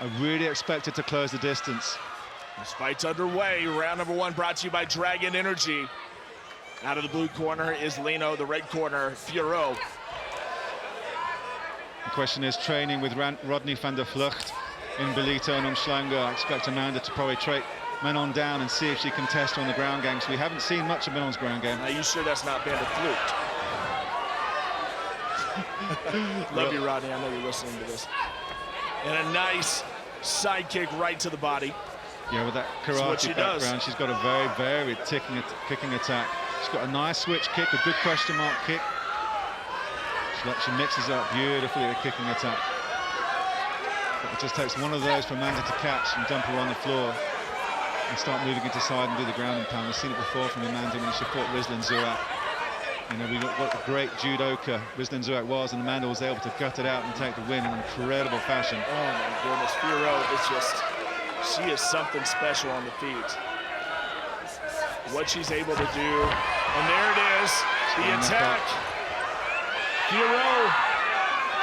I really expected to close the distance. This fight's underway. Round number 1 brought to you by Dragon Energy. Out of the blue corner is Lino, the red corner, Fiorot. The question is training with Rodney van der Vlucht in Belito and Umschlanger. I expect Amanda to probably trade Manon down and see if she can test her on the ground game. So we haven't seen much of Manon's ground game. Are you sure that's not Van der Vlucht? Love you, Rodney. I know you're listening to this. And a nice side kick right to the body. Yeah, with that karate background, she's got a very varied kicking attack. She's got a nice switch kick, a good question mark kick. She mixes up beautifully the kicking attack. But it just takes one of those for Amanda to catch and dump her on the floor and start moving into side and do the ground and pound. We've seen it before from Amanda when she fought Rizlan Zouak. You know, we look what a great judoka Rizlan Zouak was, and Amanda was able to gut it out and take the win in incredible fashion. Oh my goodness, Fiorot is just, she is something special on the feet. What she's able to do, and there it is, the attack. Fiorot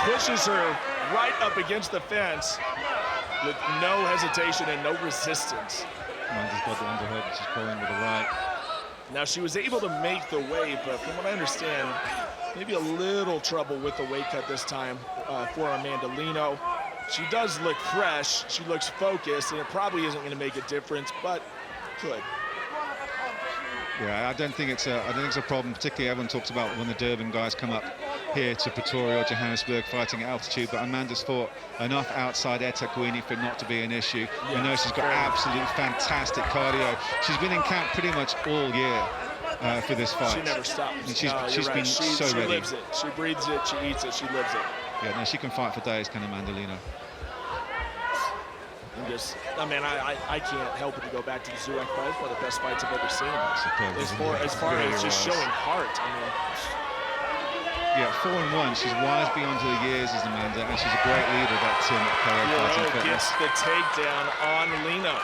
pushes her right up against the fence with no hesitation and no resistance. Amanda's got the underhook, she's pulling with the right. Now she was able to make the weight, but from what I understand, maybe a little trouble with the weight cut this time for Amanda Lino. She does look fresh, she looks focused, and it probably isn't going to make a difference, but could. Yeah, I don't think it's a problem. Particularly, everyone talks about when the Durban guys come up here to Pretoria or Johannesburg fighting at altitude. But Amanda's fought enough outside Etaquini for it not to be an issue. Yeah, I know she's got absolute fantastic cardio. She's been in camp pretty much all year for this fight. She never stops. And she's been so ready. She lives it. She breathes it. She eats it. She lives it. Yeah, no, she can fight for days, can Amanda Lino. I mean, I can't help but to go back to the Zouak fight. One of the best fights I've ever seen. As far as just showing heart, I mean. Yeah, 4-1. She's wise beyond her years, as Amanda, and she's a great leader of that team at Fiorot gets the takedown on Lino.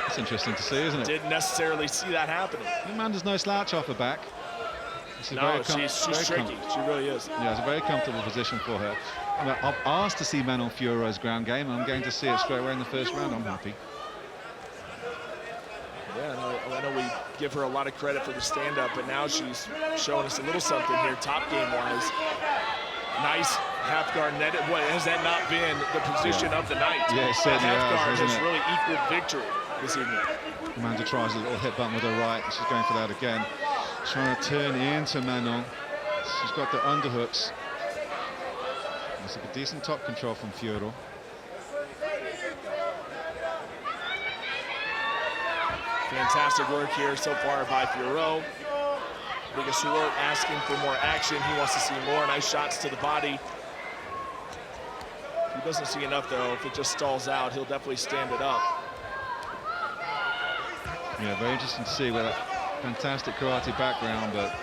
That's interesting to see, isn't it? Didn't necessarily see that happening. Amanda's no slouch off her back. No, she's tricky. She really is. Yeah, it's a very comfortable position for her. I've asked to see Manon Fiorot's ground game, and I'm going to see it straight away in the first round. I'm happy. Yeah, I know we give her a lot of credit for the stand-up, but now she's showing us a little something here, top game-wise. Nice half guard net. What has that not been the position of the night? Yeah, it certainly half guard has really equaled victory this evening. Amanda tries a little hit button with her right, and she's going for that again. Trying to turn into Manon. She's got the underhooks. It's like a decent top control from Fiorot. Fantastic work here so far by Fiorot. Biggest Fiorot asking for more action. He wants to see more nice shots to the body. He doesn't see enough though. If it just stalls out, he'll definitely stand it up. Yeah, very interesting to see with that fantastic karate background, but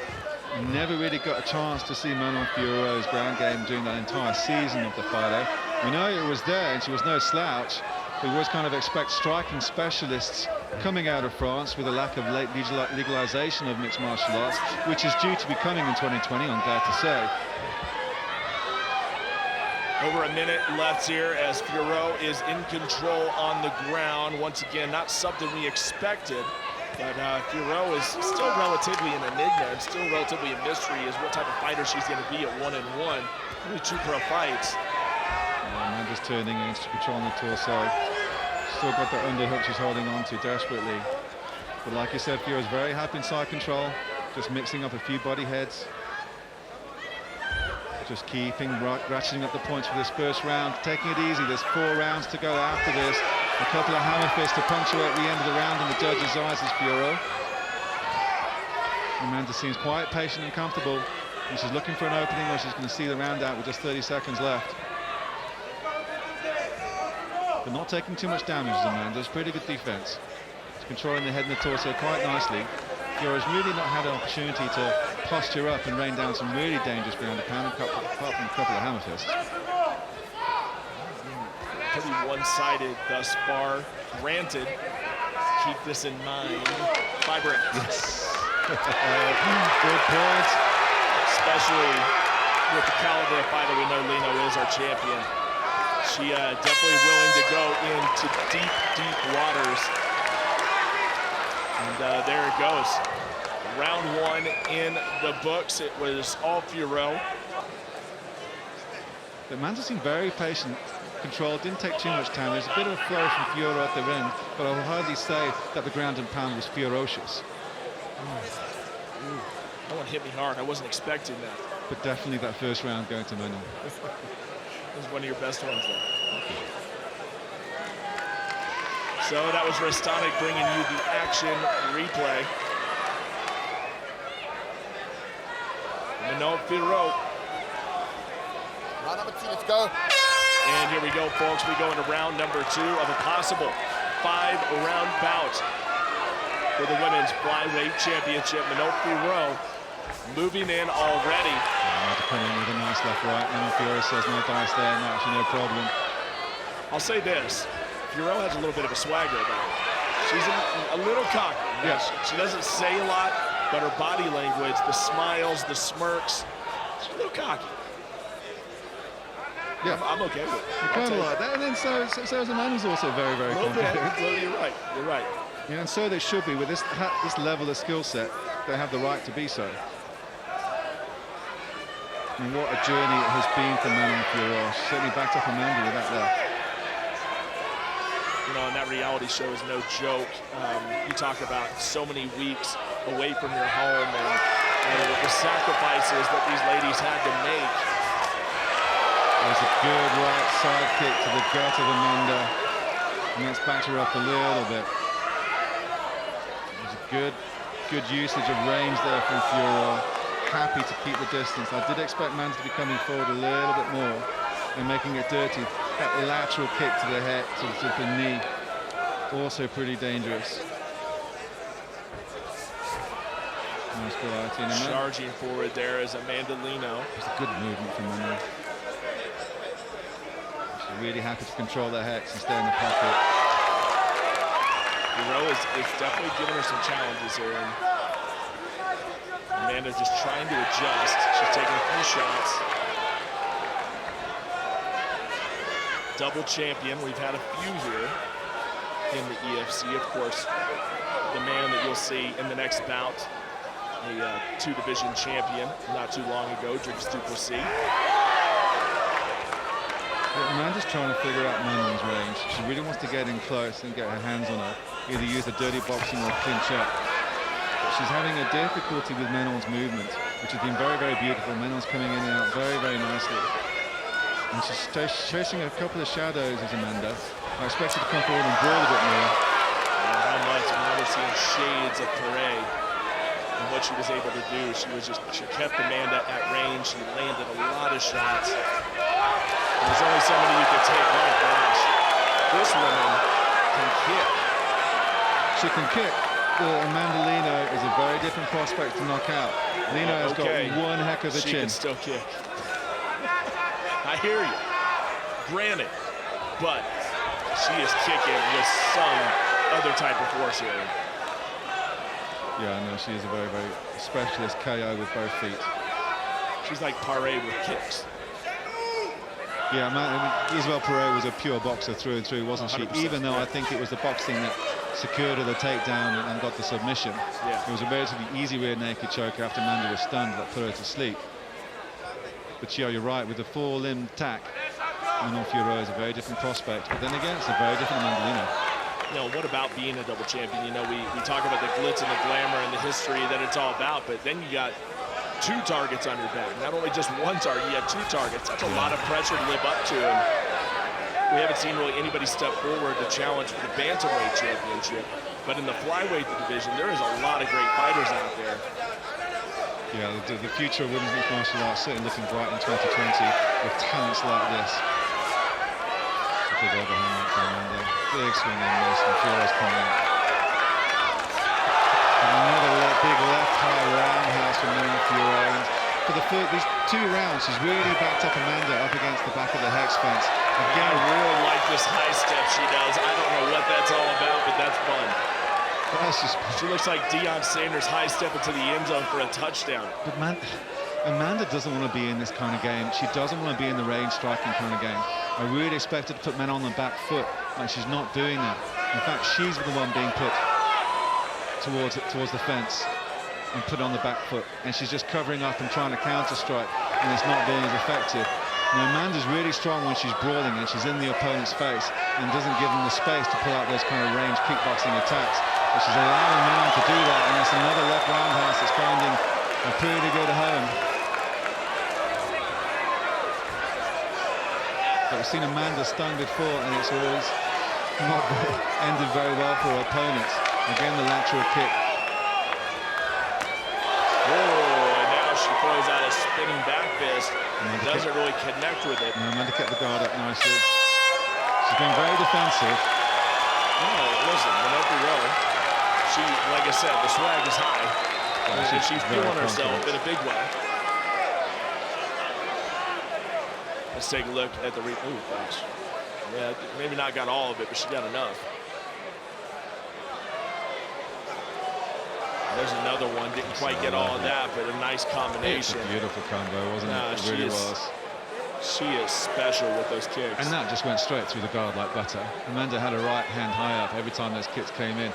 never really got a chance to see Manon Fiorot's ground game during that entire season of the fight. We know it was there and she was no slouch. We always kind of expect striking specialists coming out of France with a lack of late legalization of mixed martial arts, which is due to be coming in 2020, I'm glad to say. Over a minute left here as Fiorot is in control on the ground. Once again, not something we expected, but Fiorot is still relatively an enigma and still relatively a mystery as what type of fighter she's going to be at 1-1. Only 2 pro fights. Amanda's turning in to control the torso. Still got that underhook she's holding on to desperately. But like you said, Fiorot's very happy in side control, just mixing up a few body heads. Just keeping ratcheting up the points for this first round, taking it easy. There's 4 rounds to go after this. A couple of hammer fists to punctuate the end of the round in the judges' eyes as Fiorot. Amanda seems quite patient and comfortable. And she's looking for an opening where she's going to see the round out with just 30 seconds left. But not taking too much damage, Amanda. It's pretty good defense. She's controlling the head and the torso quite nicely. Fiorot's really not had an opportunity to posture up and rain down some really dangerous ground and pound, apart from a couple of hammer fists. Pretty one-sided thus far. Granted, keep this in mind. 5 rounds. Yes. Good point. Especially with the caliber of fighter we know Lino is, our champion. She definitely willing to go into deep, deep waters. And there it goes. Round 1 in the books. It was all Fiorot. The Amanda seemed very patient, controlled, didn't take too much time. There's a bit of a flow from Fiorot at the end, but I will hardly say that the ground and pound was ferocious. That one hit me hard. I wasn't expecting that. But definitely that first round going to Manon. It was one of your best ones there. So that was Restonic bringing you the action replay. Manon Fiorot. Round number 2, let's go. And here we go, folks. We go into round number 2 of a possible 5-round bout for the women's flyweight championship. Manon Fiorot moving in already. Coming with a nice left right. Manon Fiorot says no dice there, no, actually no problem. I'll say this. Fiorot has a little bit of a swagger about her. She's a little cocky. Yes. She doesn't say a lot, but her body language, the smiles, the smirks, she's a little cocky. Yeah, I'm okay with it. You kind of like that, and then so is Amanda's also very, very confident. Well, you're right. You're right. Yeah, and so they should be with this level of skill set. They have the right to be so. And what a journey it has been for Manon Fiorot. She certainly backed up Amanda with that left. You know, and that reality show is no joke. You talk about so many weeks away from your home and the sacrifices that these ladies had to make. There's a good right side kick to the gut of Amanda, and that's backed her up a little bit. There's a good usage of range there from Fiorot. Happy to keep the distance. I did expect Amanda to be coming forward a little bit more and making it dirty. That lateral kick to the head, to the knee, also pretty dangerous. Nice variety. And charging forward there is Amanda Lino. It's a good movement from Manon. Really happy to control their hex and stay in the pocket. Fiorot is definitely giving her some challenges here. And Amanda's just trying to adjust. She's taking a few shots. Double champion. We've had a few here in the EFC. Of course, the man that you'll see in the next bout, a 2-division champion not too long ago, Drix Duplessis. Amanda's trying to figure out Manon's range. She really wants to get in close and get her hands on her, either use the dirty boxing or clinch up. But she's having a difficulty with Manon's movement, which has been very, very beautiful. Manon's coming in and out very, very nicely. And she's chasing a couple of shadows as Amanda. I expect her to come forward and brawl a bit more. How much? I mean, we're seeing shades of Perret and what she was able to do. She kept Amanda at range. She landed a lot of shots. There's only so many you can take. Oh gosh, this woman can kick. She can kick. Amanda Lino is a very different prospect to knock out. Lino has got one heck of a she chin. Can still kick. I hear you. Granted, but she is kicking with some other type of force here. Yeah, I know she is a very, very specialist KO with both feet. She's like Paré with kicks. Yeah, Isabelle Perret was a pure boxer through and through, wasn't she? Even though I think it was the boxing that secured her the takedown and got the submission. Yeah. It was a relatively easy rear naked choke after Amanda was stunned that put her to sleep. But yeah, you're right, with the 4-limb tack, Manon Fiorot is a very different prospect. But then again, it's a very different Amanda Lino. You know, what about being a double champion? You know, we talk about the glitz and the glamour and the history that it's all about, but then you got 2 targets on your back. Not only just 1 target, you have 2 targets. That's a lot of pressure to live up to. And we haven't seen really anybody step forward to challenge for the bantamweight championship. But in the flyweight division, there is a lot of great fighters out there. Yeah, the future of women's mixed martial arts certainly looking bright in 2020 with talents like this. It's a big overhand from Amanda. Big swing on this, and Fiorot's coming in. Another big left high roundhouse from Manon Fiorot. For these 2 rounds, she's really backed up Amanda up against the back of the hex fence. Again, I really like this high step she does. I don't know what that's all about, but that's fun. She looks like Deion Sanders high step into the end zone for a touchdown. But Amanda doesn't want to be in this kind of game. She doesn't want to be in the range striking kind of game. I really expected to put Manon on the back foot, and she's not doing that. In fact, she's the one being put towards the fence and put on the back foot, and she's just covering up and trying to counter-strike, and it's not being as effective. Now, Amanda's really strong when she's brawling and she's in the opponent's face and doesn't give them the space to pull out those kind of range kickboxing attacks. But she's allowing Manon to do that, and it's another left roundhouse that's finding a pretty good home. But we've seen Amanda stung before, and it's always not ended very well for her opponents. Again, the lateral kick. She throws out a spinning back fist. Doesn't really connect with it. Amanda kept the guard up nicely. She's been very defensive. Oh, listen, Manon Fiorot, she, like I said, the swag is high. And she's feeling herself in a big way. Let's take a look at the replay. Oh, gosh. Yeah, maybe not got all of it, but she got enough. There's another one, didn't quite get all of that, but a nice combination. It's a beautiful combo, wasn't it? It really was. She is special with those kicks. And that just went straight through the guard like butter. Amanda had her right hand high up every time those kicks came in.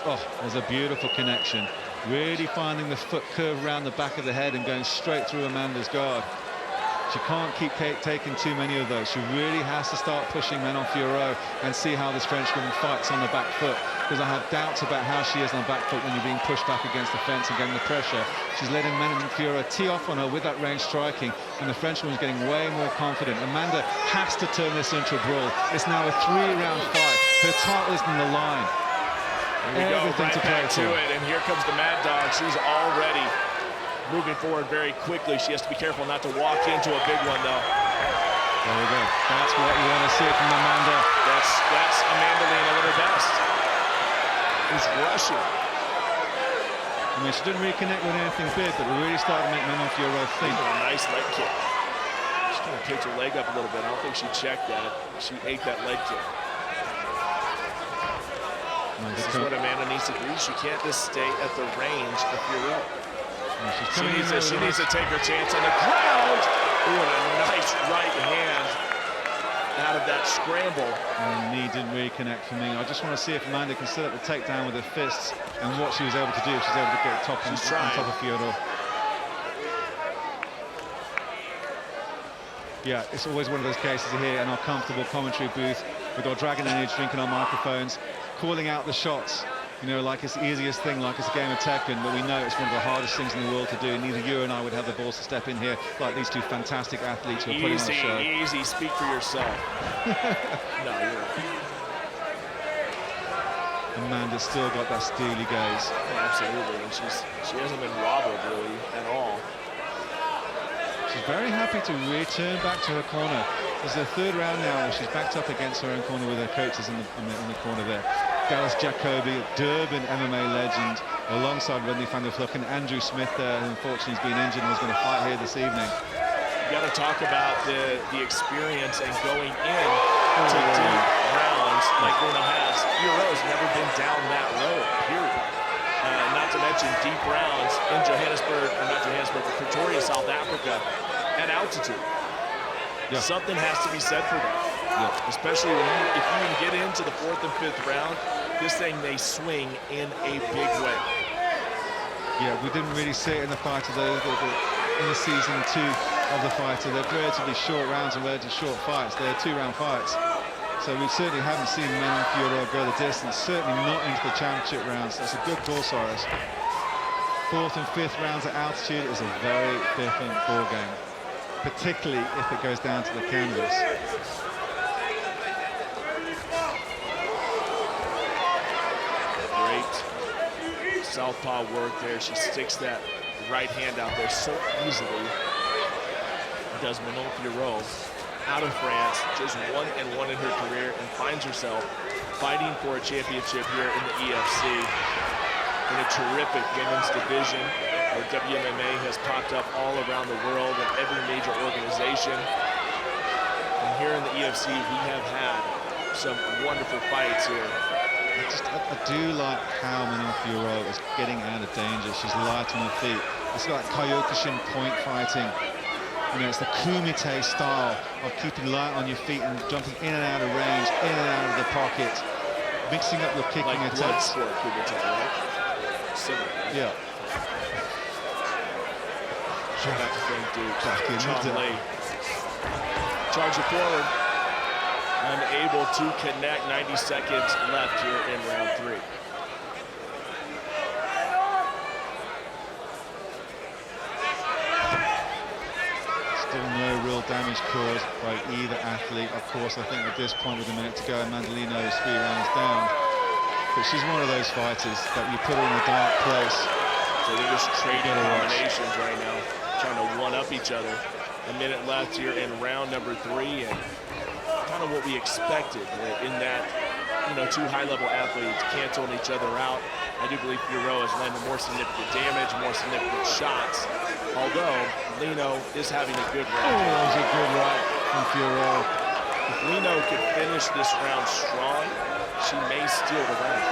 Oh, there's a beautiful connection. Really finding the foot curve around the back of the head and going straight through Amanda's guard. She can't keep taking too many of those. She really has to start pushing Manon Fiorot and see how this Frenchwoman fights on the back foot, because I have doubts about how she is on the back foot when you're being pushed back against the fence and getting the pressure. She's letting Manon Fiorot tee off on her with that range striking, and the Frenchwoman's getting way more confident. Amanda has to turn this into a brawl. It's now a 3-round fight. Her title is on the line. Everything to play for. And here comes the Mad Dog. She's already moving forward very quickly. She has to be careful not to walk into a big one, though. There we go. That's what you want to see from Amanda. That's Amanda Lino at her best. Who's rushing. I mean, she didn't really connect with anything big, but it really started to make Manon Fiorot think. A nice leg kick. She's trying to pitch her leg up a little bit. I don't think she checked that. She ate that leg kick. This is what Amanda needs to do. She can't just stay at the range of Fiorot. She needs to take her chance on the ground. Ooh, and a nice right hand out of that scramble. And knee didn't really connect for me. I just want to see if Amanda can set up the takedown with her fists and what she was able to do. She's able to get on top of Fiorot. Yeah, it's always one of those cases here in our comfortable commentary booth with our Dragon Energy drinking our microphones, calling out the shots. You know, like it's the easiest thing, like it's a game of Tekken, but we know it's one of the hardest things in the world to do. Neither you and I would have the balls to step in here like these two fantastic athletes who are putting on a show. Easy, speak for yourself. No, you're right. Amanda's still got that steely gaze. Yeah, absolutely, and she hasn't been wobbled really at all. She's very happy to return back to her corner. This is the third round now where she's backed up against her own corner with her coaches in the corner there. Dallas Jacoby, Durban MMA legend, alongside Rodney van der Vlucht and Andrew Smith there, who unfortunately has been injured and was going to fight here this evening. You got to talk about the experience and going in to deep rounds like Lino has. Fiorot's never been down that road, period. Not to mention deep rounds in Johannesburg, or not Johannesburg, but Pretoria, South Africa, at altitude. Yeah. Something has to be said for that. Yeah. Especially if you can get into the 4th and 5th round, this thing may swing in a big way. Yeah, we didn't really see it in the fight of in the season 2 of the fighter. They're relatively short rounds and relatively short fights. They're 2-round fights. So we certainly haven't seen Manon Fiorot go the distance, certainly not into the championship rounds. That's a good call, Cyrus. 4th and 5th rounds at altitude is a very different ball game, particularly if it goes down to the canvas. Great southpaw work there. She sticks that right hand out there so easily. Does Manon Fiorot out of France, just 1-1 in her career, and finds herself fighting for a championship here in the EFC in a terrific women's division where WMMA has popped up all around the world in every major organization. And here in the EFC, we have had some wonderful fights here. I do like how Manon Fiorot is getting out of danger. She's light on her feet. It's like Kyokushin point fighting. You know, it's the kumite style of keeping light on your feet and jumping in and out of range, in and out of the pocket, mixing up your kicking like attacks. Blood sport kumite, right? Similar. Yeah. Shout out to Frank Dukes. Back in John Lee. Charging forward. Unable to connect. 90 seconds left here in round 3. Still no real damage caused by either athlete. Of course, I think at this point with a minute to go, Lino is 3 rounds down. But she's one of those fighters that you put her in a dark place. So they're just trading combinations right now, trying to one-up each other. A minute left here in round number 3, and kind of what we expected in that, you know, 2 high-level athletes canceling each other out. I do believe Fiorot has landed more significant damage, more significant shots, although Lino is having a good round. Oh, that was a good right from Fiorot. If Lino could finish this round strong, she may steal the round,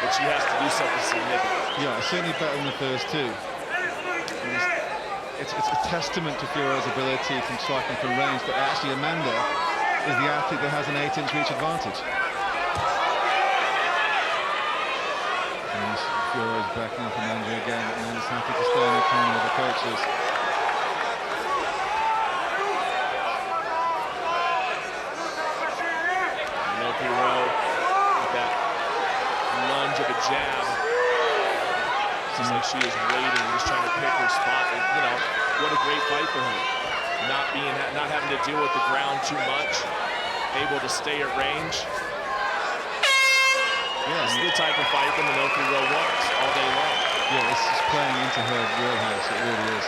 but she has to do something significant. Yeah, certainly better than the first 2. It's a testament to Fiorot's ability from striking from range, but actually Amanda is the athlete that has an 8-inch reach advantage. And Fiorot's backing up Amanda again, and is happy to stay in the corner of the coaches. Fiorot with that lunge of a jab. Seems like she is waiting, just trying to pick her spot. And, you know, what a great fight for her. Not having to deal with the ground too much, able to stay at range. Yeah, this is the type of fight that Manon Fiorot wants all day long. Yeah, it's just playing into her wheelhouse. It really is.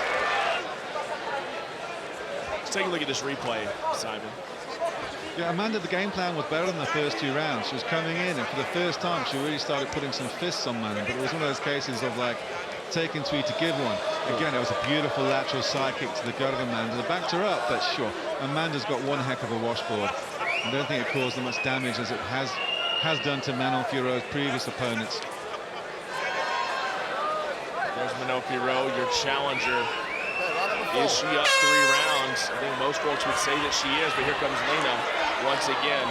Let's take a look at this replay, Simon. Yeah, Amanda, the game plan was better than the first 2 rounds. She was coming in, and for the first time, she really started putting some fists on Manon. But it was one of those cases of, like, taking 3 to give 1. Again, it was a beautiful lateral side kick to the gut of Amanda. They backed her up, but sure, Amanda's got one heck of a washboard. I don't think it caused as much damage as it has done to Manon Fiorot's previous opponents. There's Manon Fiorot, your challenger. Is she up 3 rounds? I think most folks would say that she is, but here comes Lino once again.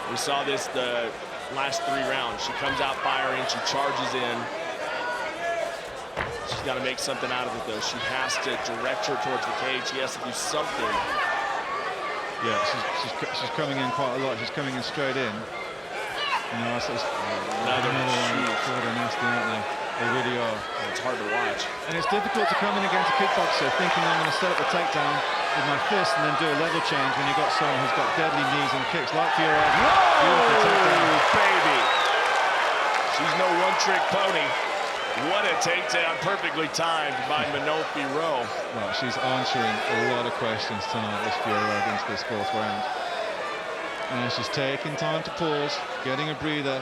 We saw this the last 3 rounds. She comes out firing, she charges in. She's got to make something out of it, though. She has to direct her towards the cage. She has to do something. Yeah, she's coming in quite a lot. She's coming in straight in. No, so another one. They're nasty, aren't they? They really are. It's hard to watch. And it's difficult to come in against a kickboxer thinking I'm going to set up the takedown with my fist and then do a level change when you've got someone who's got deadly knees and kicks like Fiorot. Beautiful takedown. Baby. She's no one-trick pony. What a takedown, perfectly timed by Manon Fiorot. Well, she's answering a lot of questions tonight, this Fiorot, against this 4th round. And she's taking time to pause, getting a breather,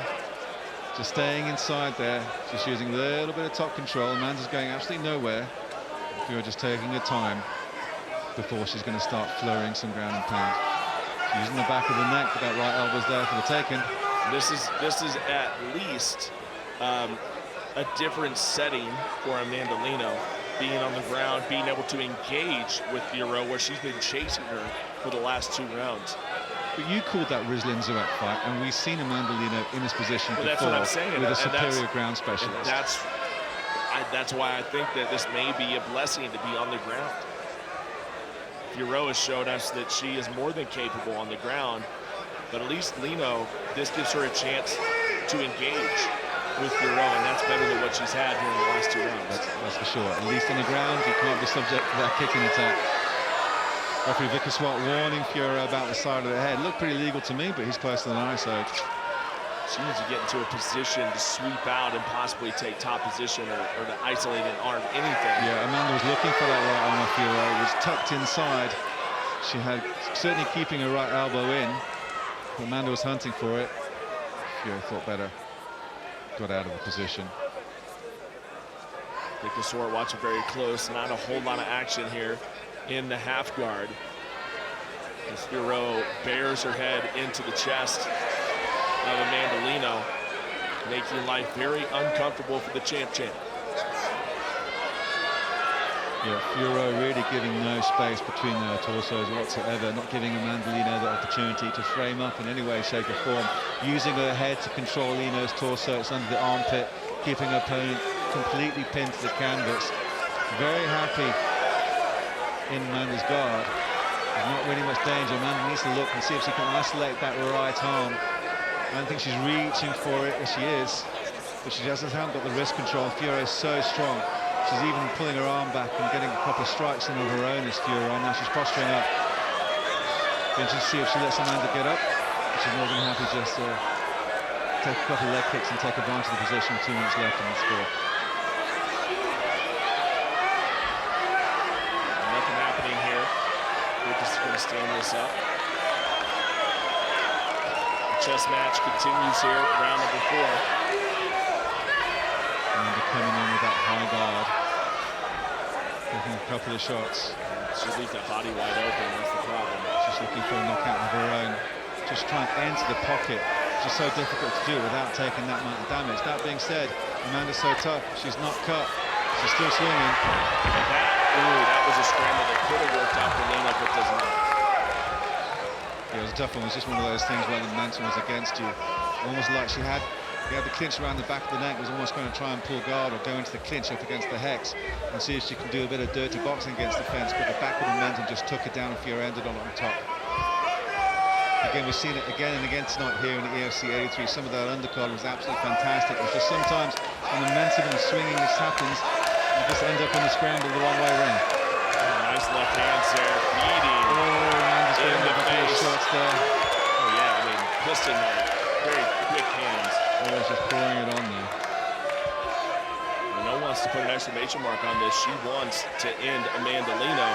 just staying inside there. She's using a little bit of top control. Amanda's going absolutely nowhere. Fiorot just taking her time before she's going to start flurrying some ground and pound. She's using the back of the neck, but that right elbow's there for the taking. This is at least a different setting for Amanda Lino, being on the ground, being able to engage with Fiorot, where she's been chasing her for the last 2 rounds. But you called that Rizlin Zuet fight, and we've seen Amanda Lino in this position before. That's what I'm saying. With a superior ground specialist. That's why I think that this may be a blessing to be on the ground. Fiorot has shown us that she is more than capable on the ground, but at least Lino, this gives her a chance to engage with Fiorot, and that's better than what she's had here in the last 2 rounds. That's for sure. At least on the ground, you can't be subject to that kicking attack. Referee Vicker Swart warning Fiorot about the side of the head. Looked pretty legal to me, but he's closer than I, so. She needs to get into a position to sweep out and possibly take top position or to isolate an arm, anything. Yeah, Amanda was looking for that right arm of Fiorot. It was tucked inside. She had certainly keeping her right elbow in. But Amanda was hunting for it. Fiorot thought better. Got out of the position. Vicker Swart watching very close. Not a whole lot of action here in the half guard. As Fiorot bears her head into the chest of Amanda Lino, making life very uncomfortable for the champ. Yeah, Fiorot really giving no space between their torsos whatsoever, not giving Amanda Lino the opportunity to frame up in any way, shape or form, using her head to control Lino's torso. It's under the armpit, keeping her opponent completely pinned to the canvas. Very happy in Amanda's guard. There's not really much danger. Amanda needs to look and see if she can isolate that right arm. I don't think she's reaching for it, as she is, but she just hasn't got the wrist control. Fiorot is so strong. She's even pulling her arm back and getting proper strikes in of her own as Fiorot. Now she's posturing up. Going to see if she lets Amanda get up. She's more than happy just to take a couple of leg kicks and take advantage of the position. 2 minutes left in the score. Nothing happening here. Lucas is going to stand this up. The chess match continues here, round number 4. Amanda coming in with that high guard. Taking a couple of shots. She leaves that body wide open, that's the problem. She's looking for a knockout of her own. Just trying to enter the pocket, which is so difficult to do without taking that amount of damage. That being said, Amanda's so tough. She's not cut. She's still swinging. That was a scramble that could have worked out for Lino, but does not. Yeah, it was a tough one. It was just one of those things where the momentum was against you. Almost like she had the clinch around the back of the neck, was almost going to try and pull guard or go into the clinch up against the hex and see if she can do a bit of dirty boxing against the fence, but the back of the momentum just took it down and Fiorot ended on top. Again, we've seen it again and again tonight here in the EFC 83. Some of that undercard was absolutely fantastic. It's just sometimes when the momentum and the swinging this happens, you just end up in the scramble the wrong way around. Nice left hands there, beating Man's in the face. shots there. Oh yeah, I mean, piston very quick hands. Always just pouring it on there. Manon wants to put an exclamation mark on this. She wants to end Amanda Lino.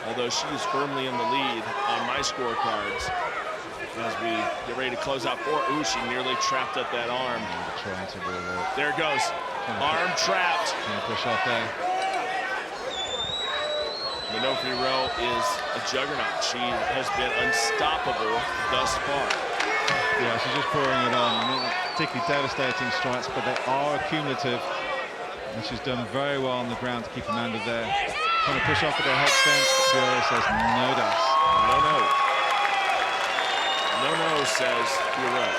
Although she is firmly in the lead on my scorecards. As we get ready to close out 4. Ooh, she nearly trapped up that arm. Trying to roll it. There it goes. Arm trapped. Trying to push off there. Manon Fiorot is a juggernaut. She has been unstoppable thus far. Yeah, she's just pouring it on. Not particularly devastating strikes, but they are cumulative. And she's done very well on the ground to keep Amanda there. Trying to push off with her head fence, but Fiorot says no dice. No, no. No, no, says Fiorot.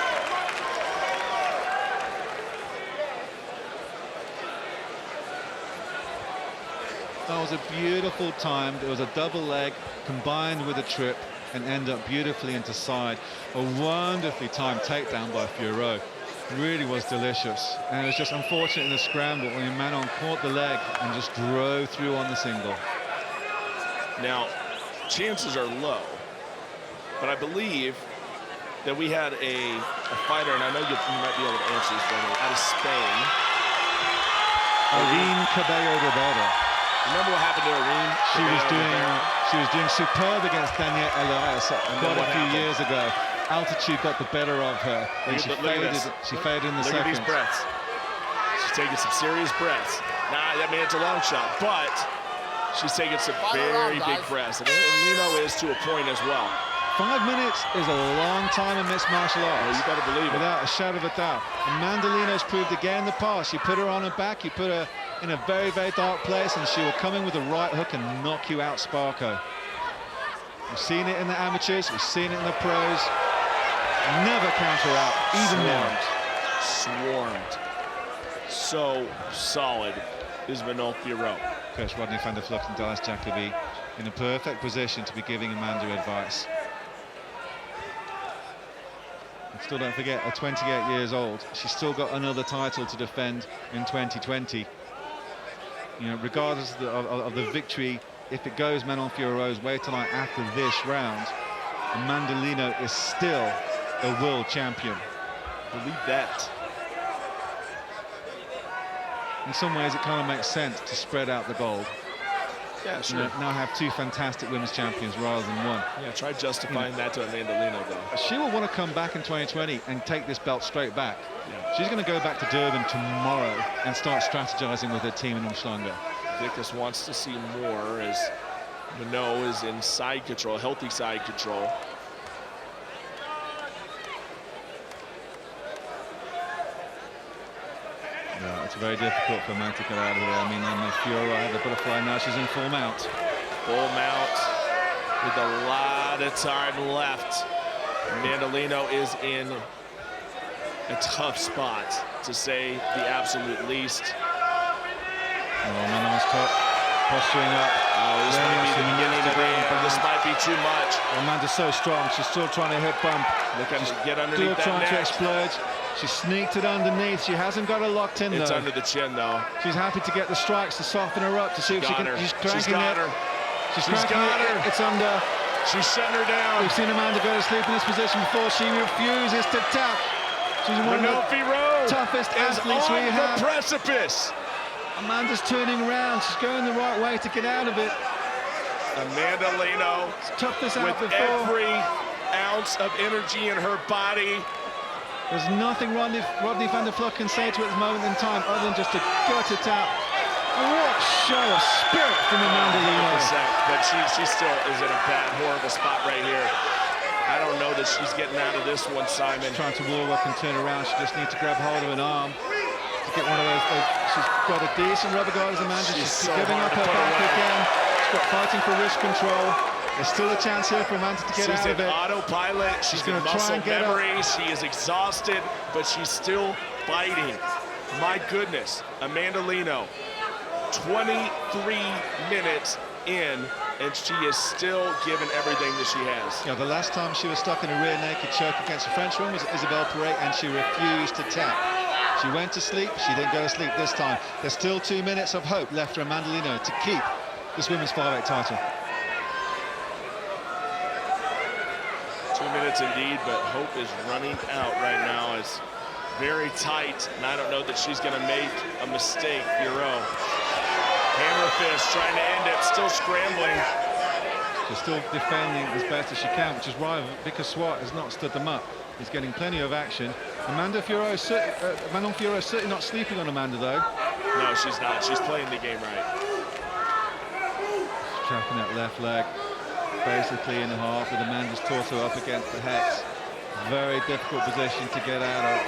That was a beautiful time. It was a double leg combined with a trip and end up beautifully into side. A wonderfully timed takedown by Fiorot. Really was delicious. And it was just unfortunate in the scramble when Manon caught the leg and just drove through on the single. Now, chances are low, but I believe that we had a fighter, and I know you might be able to answer this for me, out of Spain. Irene Cabello Rivera. Remember what happened to Irene? She was doing superb against Danielle Elias quite a few years ago. Altitude got the better of her. And she faded in the second. Look at these breaths. She's taking some serious breaths. Nah, I mean, it's a long shot, but she's taking some very big breaths. And Lino is to a point as well. 5 minutes is a long time in mixed martial arts. Oh, you better believe it. Without a shadow of a doubt. Amanda Lino's proved again in the past. You put her on her back, you put her in a very, very dark place, and she will come in with a right hook and knock you out, Sparko. We've seen it in the amateurs, we've seen it in the pros. Never counter out, even now. Swarmed. So solid is Manon Fiorot. Coach Rodney van der Vlucht and Dallas Jacobi in a perfect position to be giving Amanda advice. And still don't forget, at 28 years old, she's still got another title to defend in 2020. You know, regardless of the victory, if it goes Manon Fiorot's way tonight after this round, Amanda Lino is still a world champion. Believe that. In some ways, it kind of makes sense to spread out the gold. Yeah, sure. Now have 2 fantastic women's champions rather than 1. Yeah, try justifying that to Amanda Lino, though. She will want to come back in 2020 and take this belt straight back. Yeah. She's going to go back to Durban tomorrow and start strategizing with her team in Umhlanga. Victus wants to see more as Manon is in side control, healthy side control. Yeah, It's very difficult for Manon to get out of here. I mean, Fiorot had the butterfly, now she's in full mount. Full mount with a lot of time left. Lino is in a tough spot, to say the absolute least. Manon's posturing up. This might be the beginning of the end. This might be too much. Amanda's so strong. She's still trying to hip bump. She's get underneath that trying neck. to explode. She sneaked it underneath. She hasn't got it locked in, though. It's under the chin, though. She's happy to get the strikes to soften her up, to see if she can. She's cranking it. She's got her. It's under. She's shutting her down. We've seen Amanda go to sleep in this position before. She refuses to tap. She's one of the Fiorot toughest is athletes we on have. the precipice. Amanda's turning around. She's going the right way to get out of it. Lino, Tough this out with before. every ounce of energy in her body. There's nothing Rodney van der Vlug can say to it at this moment in time other than just to gut it out. What show of spirit from Lino. But she still is in a bad, horrible spot right here. I don't know that she's getting out of this one, Simon. She's trying to wall work and turn around. She just needs to grab hold of an arm to get one of those. She's got a decent rubber guard as Amanda. She's so giving up her back again. She's got fighting for wrist control. There's still a chance here for Amanda to get out of it. She's in autopilot. She's in muscle memory. She is exhausted, but she's still fighting. My goodness, Lino, 23 minutes in, and she is still giving everything that she has. Yeah, the last time she was stuck in a rear naked choke against a Frenchwoman was Isabelle Perret, and she refused to tap. She went to sleep. She didn't go to sleep this time. There's still 2 minutes of hope left for Lino to keep this women's flyweight title. 2 minutes indeed, but hope is running out right now. It's very tight, and I don't know that she's going to make a mistake. Fiorot, hammer fist, trying to end it, still scrambling. She's still defending as best as she can, which is why Vickers Swart has not stood them up. He's getting plenty of action. Manon Fiorot is certainly not sleeping on Amanda, though. No, she's not. She's playing the game right. She's trapping that left leg basically in half with Amanda's torso up against the hex. Very difficult position to get out of.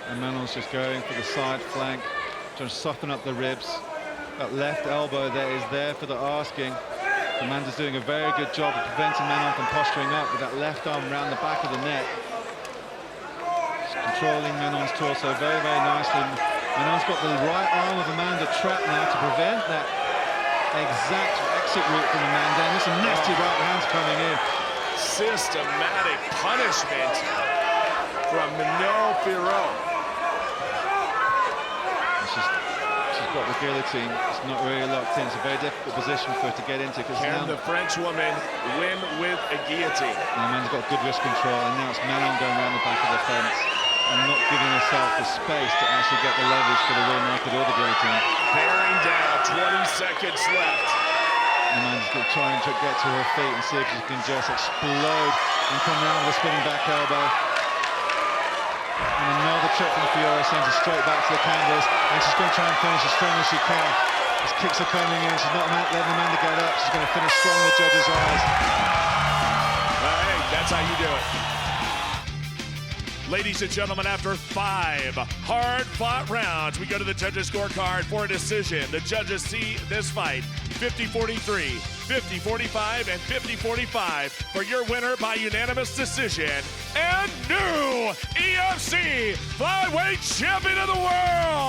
And Manon's just going for the side flank, trying to soften up the ribs. That left elbow there is there for the asking. Amanda's doing a very good job of preventing Manon from posturing up with that left arm around the back of the neck. She's controlling Manon's torso very, very nicely. Manon's got the right arm of Amanda trapped now to prevent that exact exit route from Amanda. And there's some nasty right hands coming in. Systematic punishment from Manon Fiorot. She's got the guillotine. It's not really locked in. It's a very difficult position for her to get into. Can the French woman win with a guillotine? Amanda's got good wrist control, and now it's Manon going around the back of the fence and not giving herself the space to actually get the leverage for the rear naked or the guillotine. Bearing down, 20 seconds left. Amanda's trying to get to her feet and see if she can just explode and come around with a spinning back elbow. And another trip from Fiorot sends her straight back to the canvas, and she's going to try and finish as strong as she can. As kicks are coming in, she's not letting Amanda get up. She's going to finish strong in the judges' eyes. Hey, that's how you do it. Ladies and gentlemen, after 5 hard-fought rounds, we go to the judges' scorecard for a decision. The judges see this fight 50-43, 50-45, and 50-45 for your winner by unanimous decision and new EFC Flyweight Champion of the World,